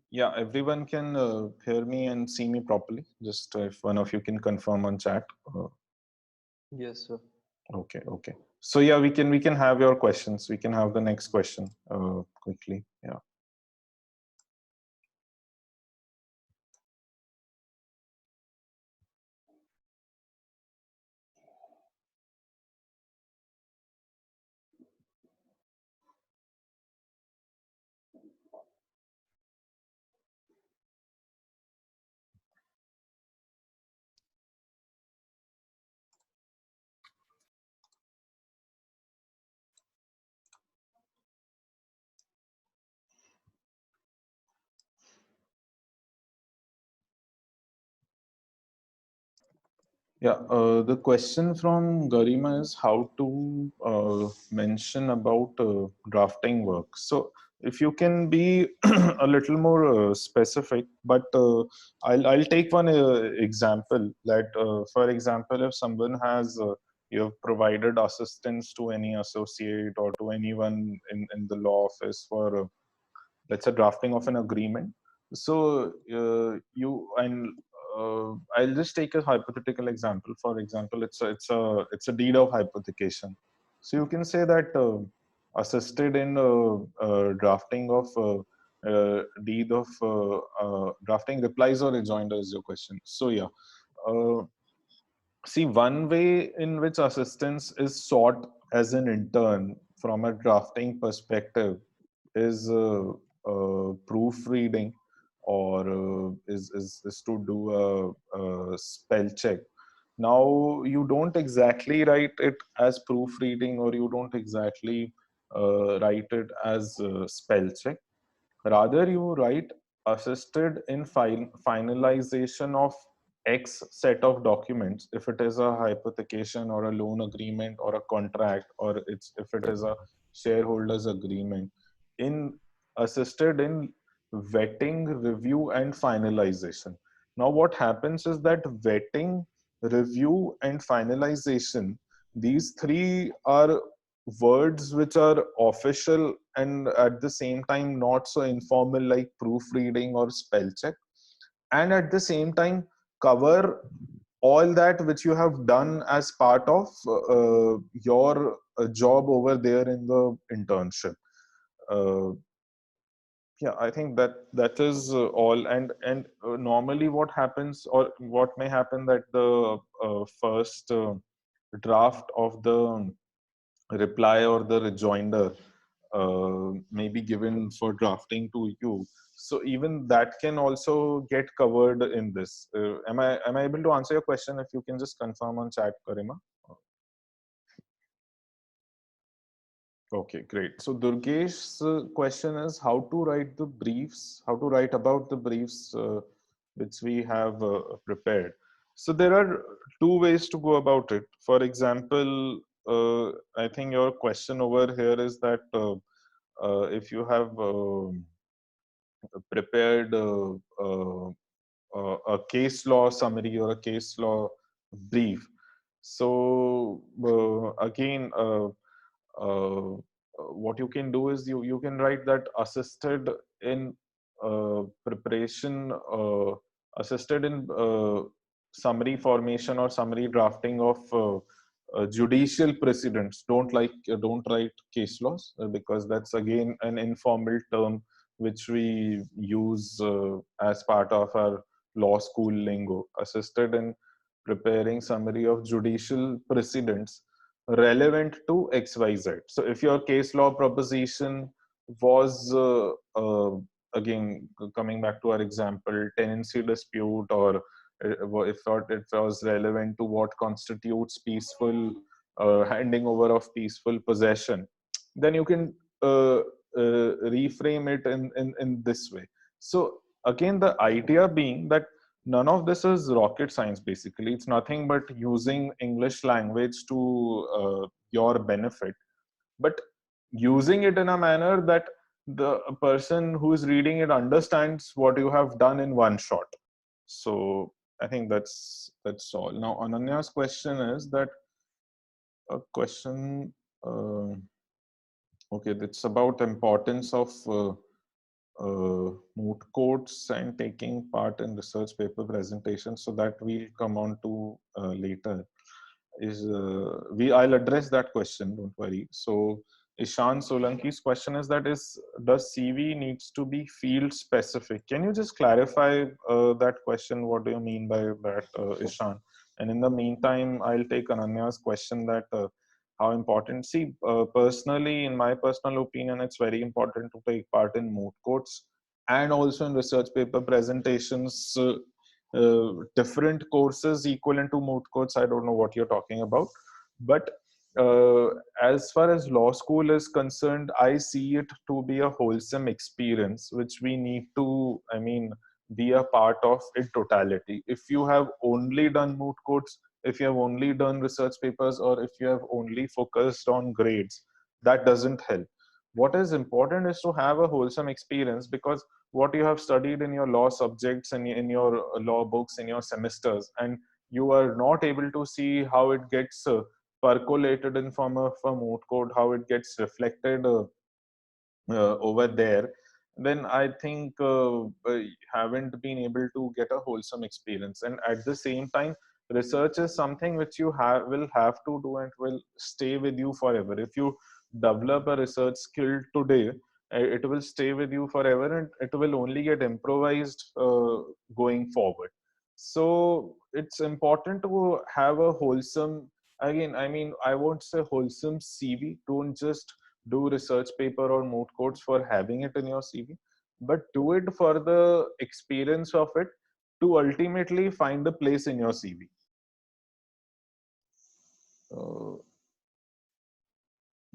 Yeah, everyone can hear me and see me properly. Just if one of you can confirm on chat. Yes, sir. Okay, okay. So yeah, we can have your questions. We can have the next question quickly. Yeah. Yeah, the question from Garima is how to mention about drafting work. So, if you can be a little more specific, but I'll take one example. That, for example, if someone has you have provided assistance to any associate or to anyone in the law office for let's say drafting of an agreement. So you and I'll just take a hypothetical example. For example, it's a deed of hypothecation. So you can say that assisted in drafting of deed of drafting replies or rejoinder is your question. So yeah, uh, see, one way in which assistance is sought as an intern from a drafting perspective is proofreading or is to do a spell check. Now, you don't exactly write it as proofreading or you don't exactly write it as spell check. Rather, you write assisted in finalization of X set of documents, if it is a hypothecation or a loan agreement or a contract, or if it is a shareholders agreement, in assisted in vetting, review, and finalization. Now, what happens is that vetting, review, and finalization, these three are words which are official and at the same time not so informal like proofreading or spell check, and at the same time cover all that which you have done as part of your job over there in the internship. uh, yeah, I think that is all. And normally what happens or what may happen that the first draft of the reply or the rejoinder may be given for drafting to you. So even that can also get covered in this. Am I able to answer your question? If you can just confirm on chat, Karima. Okay, great. So Durgesh's question is how to write the briefs, how to write about the briefs which we have prepared. So there are two ways to go about it. For example, I think your question over here is that if you have prepared a case law summary or a case law brief. So again, what you can do is you can write that preparation, assisted in summary formation or summary drafting of judicial precedents. Don't write case laws because that's again an informal term which we use as part of our law school lingo. Assisted in preparing summary of judicial precedents relevant to XYZ. So if your case law proposition was again coming back to our example, tenancy dispute, or if thought it was relevant to what constitutes peaceful handing over of peaceful possession, then you can reframe it in this way. So again, the idea being that none of this is rocket science. Basically, it's nothing but using English language to your benefit, but using it in a manner that the person who is reading it understands what you have done in one shot. So I think that's all. Now Ananya's question is that a question okay, it's about importance of moot courts and taking part in research paper presentations, so that we'll come on to later. I'll address that question, don't worry. So Ishan Solanki's question is that is does CV needs to be field specific? Can you just clarify that question? What do you mean by that, Ishan? And in the meantime, I'll take Ananya's question that how important. See, personally, in my personal opinion, it's very important to take part in moot courts and also in research paper presentations. Different courses equivalent to moot courts. I don't know what you're talking about, but uh, as far as law school is concerned, I see it to be a wholesome experience, which we need to, I mean, be a part of in totality. If you have only done moot courts, if you have only done research papers, or if you have only focused on grades, that doesn't help. What is important is to have a wholesome experience, because what you have studied in your law subjects and in your law books in your semesters, and you are not able to see how it gets percolated in form of a moot court, how it gets reflected over there, then I think haven't been able to get a wholesome experience. And at the same time, research is something which you will have to do and will stay with you forever. If you develop a research skill today, it will stay with you forever, and it will only get improvised going forward. So it's important to have a wholesome, again, I mean, I won't say wholesome CV. Don't just do research paper or moot courts for having it in your CV, but do it for the experience of it, to ultimately find a place in your CV. Uh,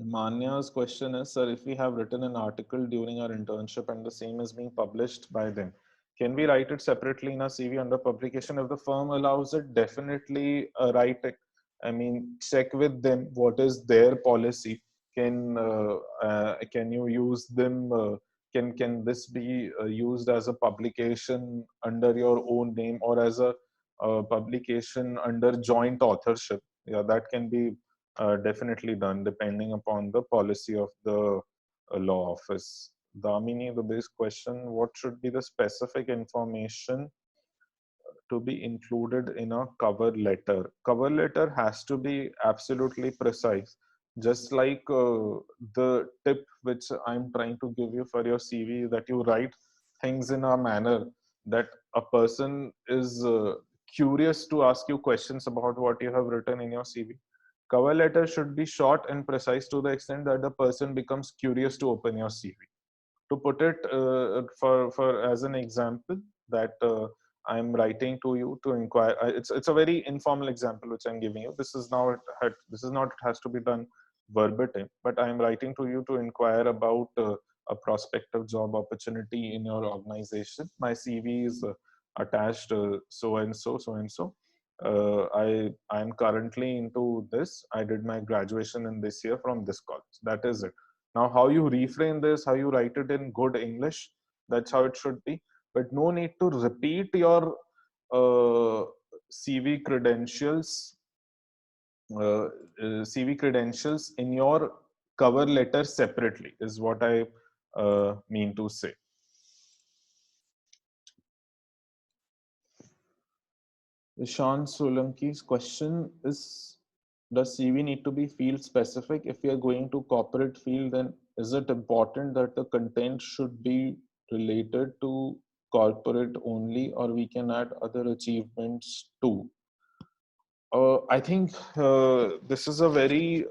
Manya's question is, sir, if we have written an article during our internship and the same is being published by them, can we write it separately in our CV under publication? If the firm allows it, definitely write it. I mean, check with them what is their policy. Can you use them? Can this be used as a publication under your own name, or as a publication under joint authorship? Yeah, that can be definitely done depending upon the policy of the law office. Damini, the base question, what should be the specific information to be included in a cover letter? Cover letter has to be absolutely precise. Just like the tip which I'm trying to give you for your CV, that you write things in a manner that a person is curious to ask you questions about what you have written in your CV. Cover letter should be short and precise to the extent that the person becomes curious to open your CV. To put it for as an example, that I'm writing to you to inquire. It's a very informal example which I'm giving you. This is now this is not, it has to be done verbatim, but I'm writing to you to inquire about a prospective job opportunity in your organization. My CV is attached so and so, so and so. I'm currently into this. I did my graduation in this year from this college. That is it. Now, how you reframe this, how you write it in good English, that's how it should be. But no need to repeat your uh, CV credentials, uh, CV credentials in your cover letter separately, is what I mean to say. Ishan Solanki's question is, does CV need to be field specific? If we are going to corporate field, then is it important that the content should be related to corporate only, or we can add other achievements too? I think this is a very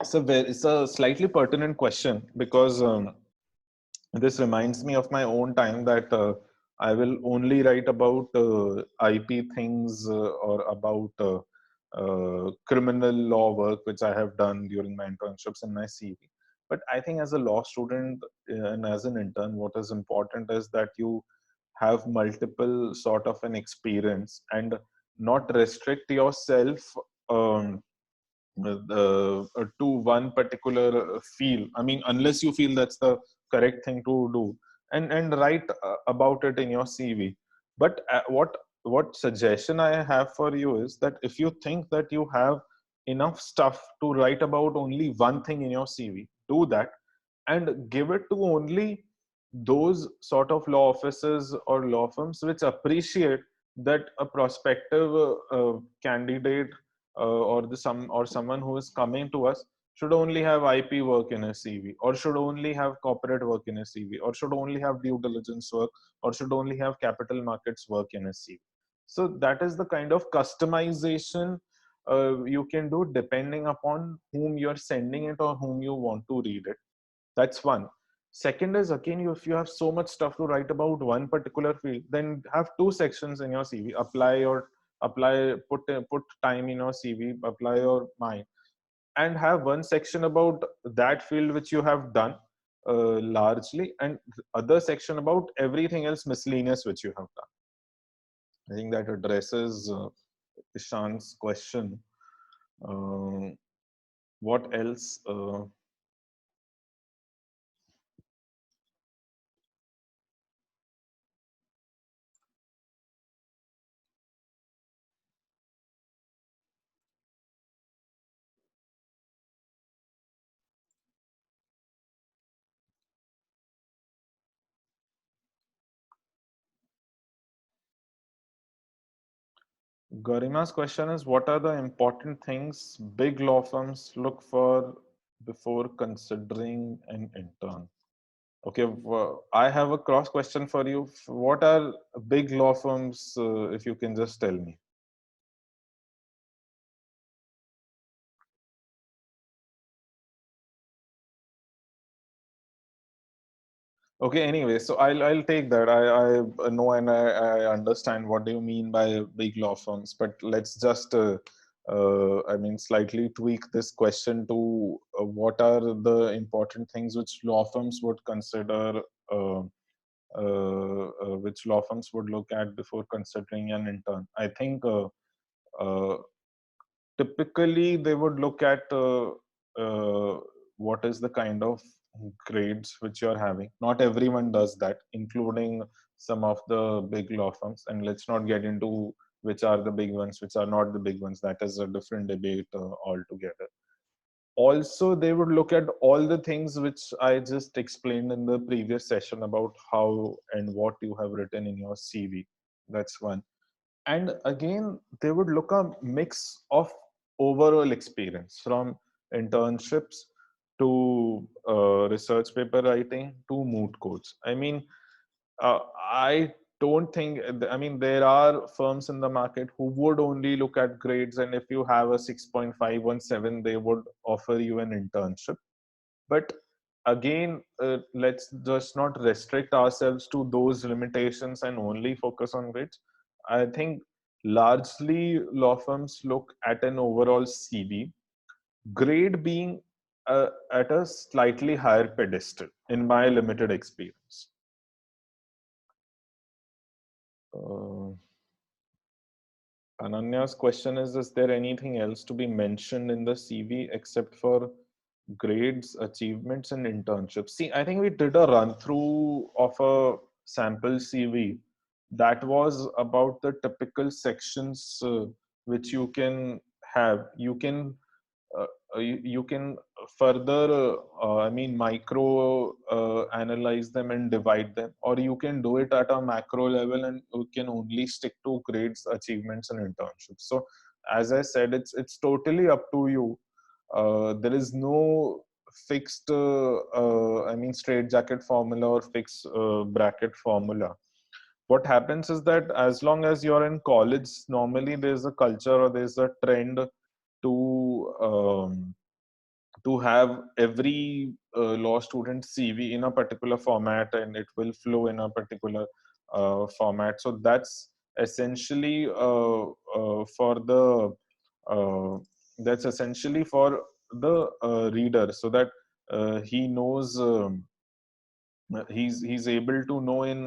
it's a slightly pertinent question, because this reminds me of my own time, that I will only write about IP things, or about criminal law work which I have done during my internships in my CV. But I think as a law student and as an intern, what is important is that you have multiple sort of an experience, and not restrict yourself um, to one particular field. I mean, unless you feel that's the correct thing to do, and write about it in your CV. But what suggestion I have for you is that if you think that you have enough stuff to write about only one thing in your CV, do that. and give it to only those sort of law offices or law firms which appreciate that a prospective candidate or the some or someone who is coming to us should only have IP work in a CV, or should only have corporate work in a CV, or should only have due diligence work, or should only have capital markets work in a CV. So that is the kind of customization you can do depending upon whom you're sending it or whom you want to read it. That's one. Second is, again, if you have so much stuff to write about one particular field, then have two sections in your CV. Put time in your CV, apply your mind, and have one section about that field which you have done largely, and other section about everything else miscellaneous which you have done. I think that addresses Ishan's question. Uh, what else? Garima's question is, what are the important things big law firms look for before considering an intern? Okay, I have a cross question for you. What are big law firms, if you can just tell me? Okay, anyway, so I'll take that. I know and I understand what do you mean by big law firms, but let's just I mean slightly tweak this question to what are the important things which law firms would consider, which law firms would look at before considering an intern. I think uh, typically they would look at what is the kind of grades which you're having. Not everyone does that, including some of the big law firms. And let's not get into which are the big ones, which are not the big ones. That is a different debate altogether. Also, they would look at all the things which I just explained in the previous session about how and what you have written in your CV. That's one. And again, they would look a mix of overall experience, from internships to research paper writing to moot courts. I mean, I don't think, I mean, there are firms in the market who would only look at grades, and if you have a 6.517, they would offer you an internship. But again, let's just not restrict ourselves to those limitations and only focus on grades. I think largely law firms look at an overall CV, grade being at a slightly higher pedestal in my limited experience. Uh, Ananya's question is there anything else to be mentioned in the CV except for grades, achievements, and internships? See, I think we did a run through of a sample CV that was about the typical sections which you can have. You can further I mean micro analyze them and divide them, or you can do it at a macro level and you can only stick to grades, achievements, and internships. So as I said, it's totally up to you. There is no fixed I mean straight jacket formula or fixed bracket formula. What happens is that as long as you're in college, normally there's a culture or there's a trend to have every law student CV in a particular format, and it will flow in a particular format. So that's essentially for the uh, that's essentially for the reader, so that he knows he's able to know in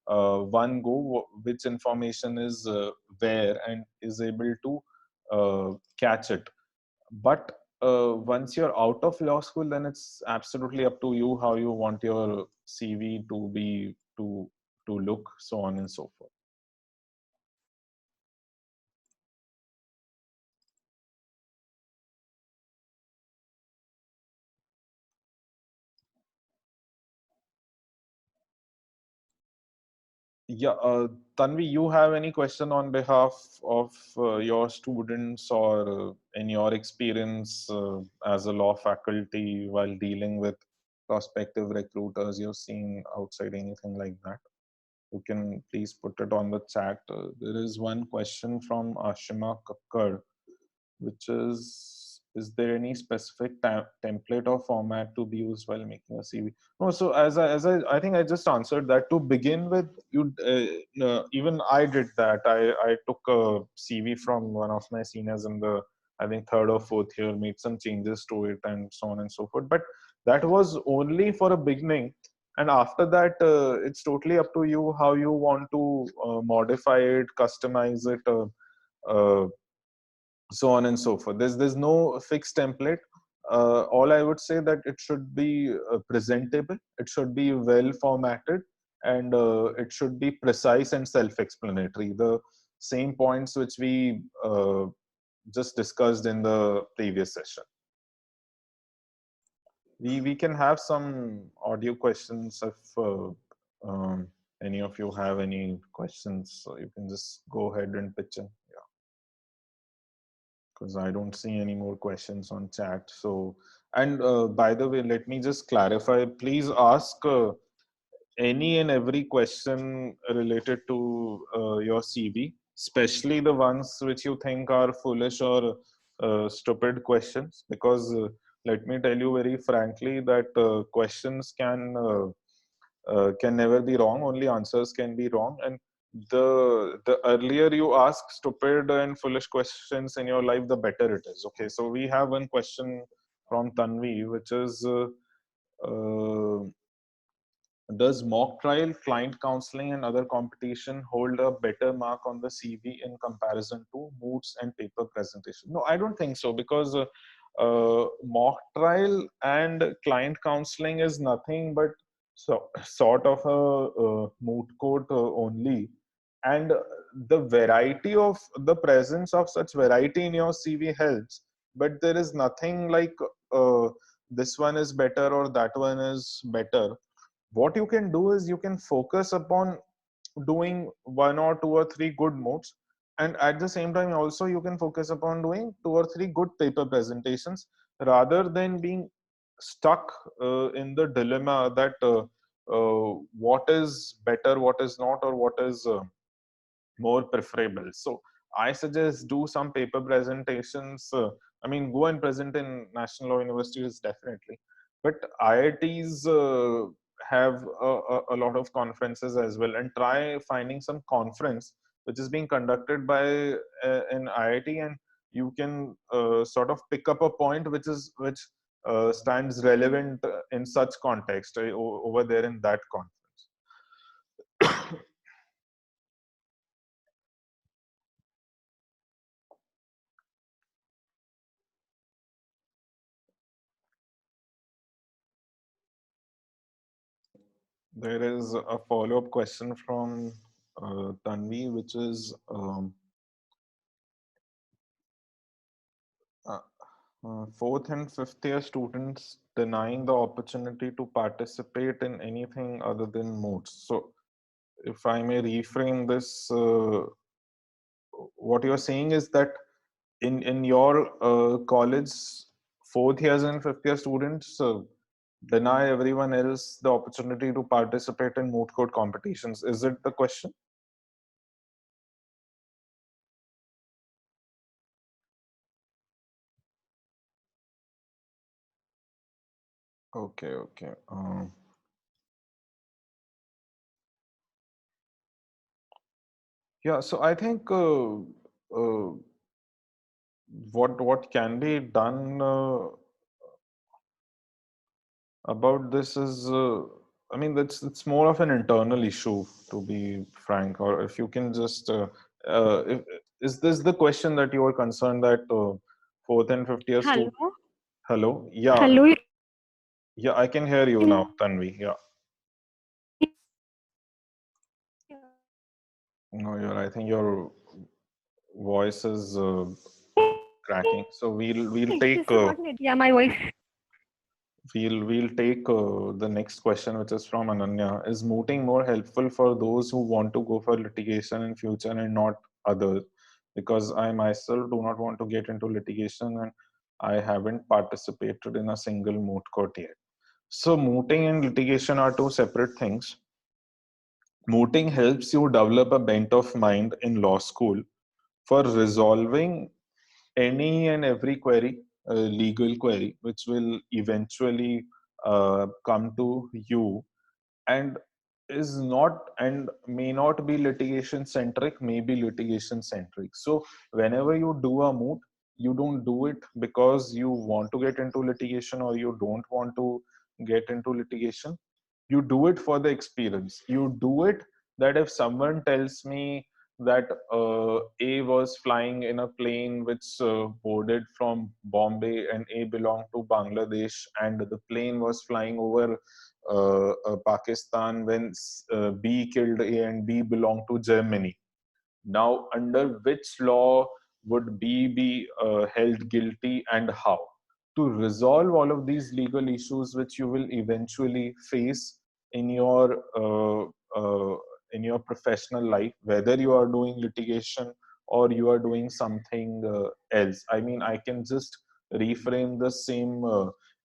one go which information is where, and is able to catch it. But once you're out of law school, then it's absolutely up to you how you want your CV to be, to look, so on and so forth. Yeah, Tanvi, you have any question on behalf of your students or in your experience as a law faculty while dealing with prospective recruiters you're seeing outside, anything like that? You can please put it on the chat. There is one question from Ashima Kakkar, which is there any specific template or format to be used while making a CV? No, so I think I just answered that. To begin with, you even I did that. I took a CV from one of my seniors in the, I think, third or fourth year, made some changes to it and so on and so forth. But that was only for a beginning, and after that it's totally up to you how you want to modify it, customize it, uh, so on and so forth. There's no fixed template. All I would say that it should be presentable, it should be well formatted, and it should be precise and self-explanatory. The same points which we just discussed in the previous session. We can have some audio questions if um, any of you have any questions. So you can just go ahead and pitch in. Because I don't see any more questions on chat. So, and by the way, let me just clarify. Please ask any and every question related to your CV, especially the ones which you think are foolish or stupid questions. Because let me tell you very frankly that questions can never be wrong. Only answers can be wrong. And the earlier you ask stupid and foolish questions in your life, the better it is. Okay, so we have one question from Tanvi, which is uh, does mock trial, client counseling, and other competition hold a better mark on the CV in comparison to moots and paper presentation? No, I don't think so, because mock trial and client counseling is nothing but sort of a moot court only. And the variety of the presence of such variety in your CV helps, but there is nothing like this one is better or that one is better. What you can do is you can focus upon doing one or two or three good modes, and at the same time also you can focus upon doing two or three good paper presentations, rather than being stuck in the dilemma that what is better, what is not, or what is more preferable. So I suggest do some paper presentations. I mean, go and present in national law universities definitely, but IITs have a lot of conferences as well, and try finding some conference which is being conducted by an IIT, and you can sort of pick up a point which stands relevant in such context over there in that conference. There is a follow-up question from Tanvi, which is uh, fourth and fifth year students denying the opportunity to participate in anything other than moots. So, if I may reframe this, what you're saying is that in your college, fourth years and fifth year students deny everyone else the opportunity to participate in moot court competitions. Is it the question? Okay, okay. Yeah, so I think what can be done about this is, I mean, that's it's more of an internal issue, to be frank. Or if you can just, if, is this the question that you are concerned that fourth and fifth year Hello. student? Hello, yeah, Hello. yeah, I can hear you now, Tanvi. Yeah, no, I think your voice is cracking. So we'll This take. is not net. Yeah, my voice. We'll take the next question, which is from Ananya. Is mooting more helpful for those who want to go for litigation in future and not others? Because I myself do not want to get into litigation, and I haven't participated in a single moot court yet. So mooting and litigation are two separate things. Mooting helps you develop a bent of mind in law school for resolving any and every query, legal query, which will eventually come to you, and is not and may not be litigation centric, may be litigation centric. So whenever you do a moot, you don't do it because you want to get into litigation or you don't want to get into litigation. You do it for the experience. You do it that if someone tells me that A was flying in a plane which boarded from Bombay and A belonged to Bangladesh, and the plane was flying over Pakistan when B killed A and B belonged to Germany. Now, under which law would B be held guilty and how? To resolve all of these legal issues, which you will eventually face in uh, your professional life, whether you are doing litigation or you are doing something else. I mean, I can just reframe the same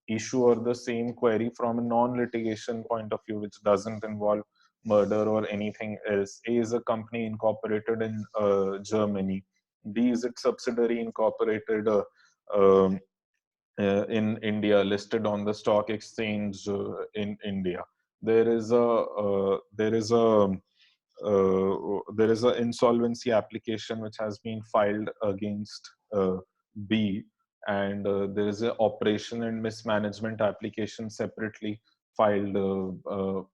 issue or the same query from a non-litigation point of view, which doesn't involve murder or anything else. A is a company incorporated in Germany. B is its subsidiary incorporated in India, listed on the stock exchange in India. There is a there is an insolvency application which has been filed against B, and there is an operation and mismanagement application separately filed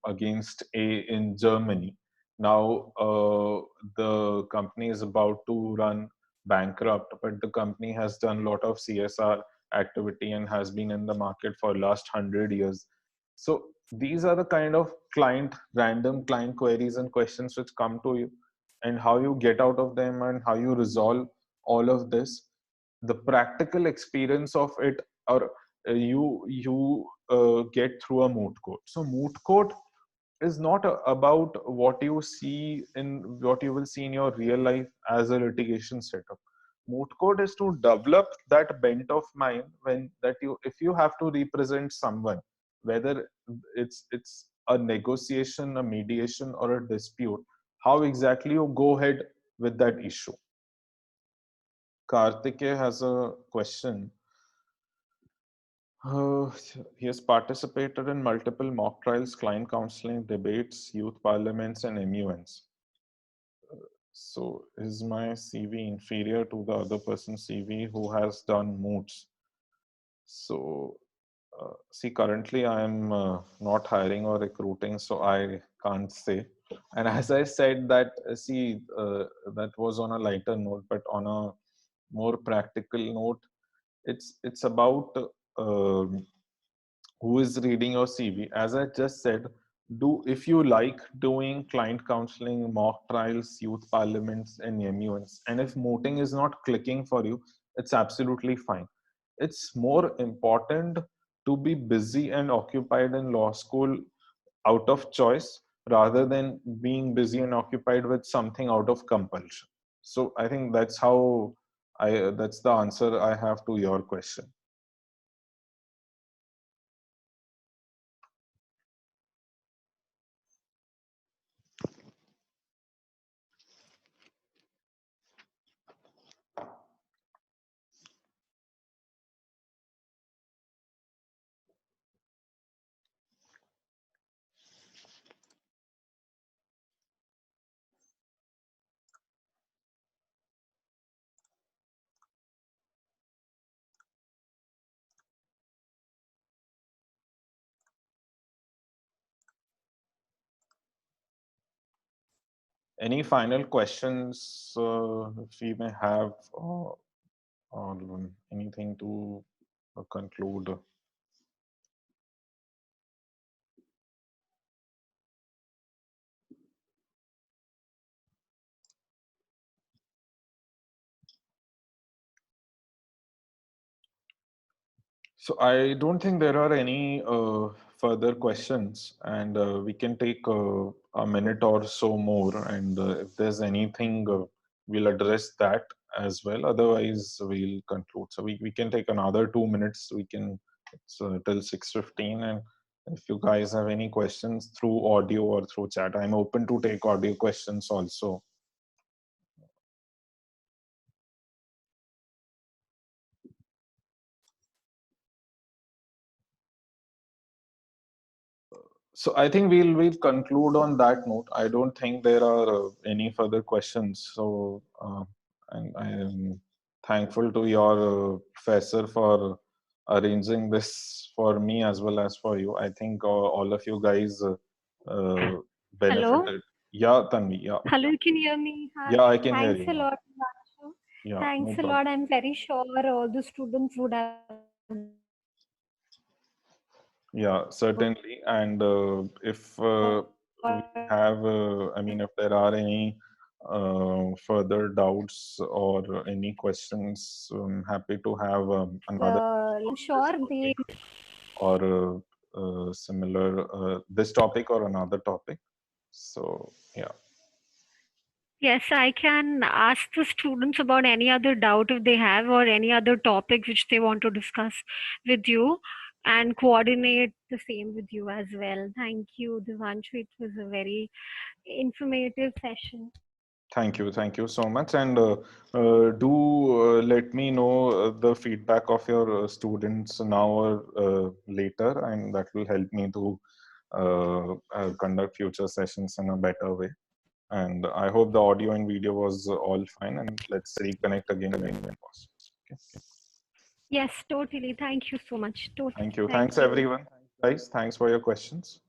against A in Germany. Now, the company is about to run bankrupt, but the company has done a lot of CSR activity and has been in the market for last 100 years. So these are the kind of random client queries and questions which come to you, and how you get out of them and how you resolve all of this. The practical experience of it, or you get through a moot court. So moot court is not about what you see in what you will see in your real life as a litigation setup. Moot court is to develop that bent of mind when that you if you have to represent someone, whether it's a negotiation, a mediation, or a dispute, how exactly you go ahead with that issue. Kartike has a question. Uh, he has participated in multiple mock trials, client counseling, debates, youth parliaments, and MUNs. So is my CV inferior to the other person's CV who has done moots? So see, currently I am not hiring or recruiting, so I can't say. And as I said that, that was on a lighter note, but on a more practical note, it's about who is reading your CV. As I just said, do if you like doing client counseling, mock trials, youth parliaments, and MUNs, and if mooting is not clicking for you, it's absolutely fine. It's more important to be busy and occupied in law school out of choice rather than being busy and occupied with something out of compulsion. So I think that's the answer I have to your question. Any final questions if we may have, or anything to conclude? So I don't think there are any further questions, and we can take a minute or so more. And if there's anything, we'll address that as well. Otherwise, we'll conclude. So we can take another 2 minutes. We can it's till 6:15, and if you guys have any questions through audio or through chat, I'm open to take audio questions also. So I think we'll conclude on that note. I don't think there are any further questions. So I am thankful to your professor for arranging this for me as well as for you. I think all of you guys Hello? benefited. Yeah, Tanvi. Yeah, Hello, you can hear me? yeah, Hi. I can hear Thanks you a now. lot, Divanshu. Yeah, no Thanks a problem. lot. I'm very sure all the students would have benefited Yeah, certainly. And if we have, I mean, if there are any further doubts or any questions, I'm happy to have another session on I'm this sure topic they. or similar, this topic or another topic. So, yeah, Yes, I can ask the students about any other doubt if they have or any other topic which they want to discuss with you and coordinate the same with you as well. Thank you, Divanshu. It was a very informative session. thank you so much. And do let me know the feedback of your students now or later, and that will help me to conduct future sessions in a better way. And I hope the audio and video was all fine. And let's reconnect again when possible. Okay. Yes, totally. Thank you so much. Totally. Thank you. Thanks, Thank you. everyone. Guys, thanks for your questions.